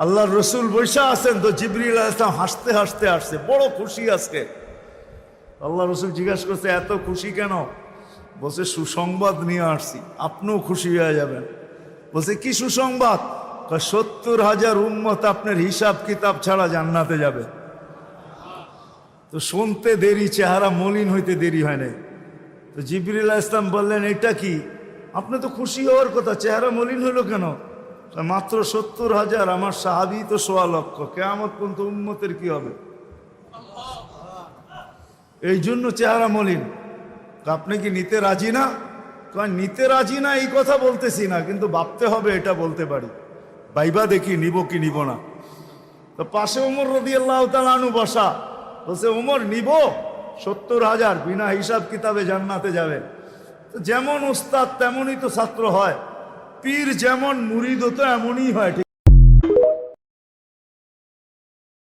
আল্লাহর রসুল বৈশা আছেন, তো জিবরিল আলাইহিস সালাম হাসতে হাসতে আসছে, বড় খুশি আজকে। আল্লাহ রসুল জিজ্ঞাসা করছে, এত খুশি কেন? বলছে, সুসংবাদ নিয়ে আসছি, আপনিও খুশি হয়ে যাবেন। বলছে, কি সুসংবাদ? 70,000 উম্মত আপনার হিসাব কিতাব ছাড়া জান্নাতে যাবে। তো শুনতে দেরি, চেহারা মলিন হইতে দেরি হয় নাই। তো জিবরিল আলাইহিস সালাম বললেন, এটা কি? আপনি তো খুশি হওয়ার কথা, চেহারা মলিন হইল কেন? মাত্র 70,000, আমার সাহাবী তো 1.25 লক্ষ, কিয়ামত পর্যন্ত উম্মতের কি হবে? এই জন্য চেহারা মলিন। আপনি কি নিতে রাজি না? নিতে রাজি না এই কথা বলতেছি না, কিন্তু ভাবতে হবে এটা বলতে পারি। ভাইবা দেখি নিব কি নিব না। তো পাশে ওমর রাদিয়াল্লাহু তাআলা আনহু বসা। বলছে, ওমর নিব 70,000, বিনা হিসাব কিতাবে জান্নাতে যাবে। তো যেমন উস্তাদ তেমনই তো ছাত্র হয়, পীর যেমন মুরিদ তো এমনই হয়।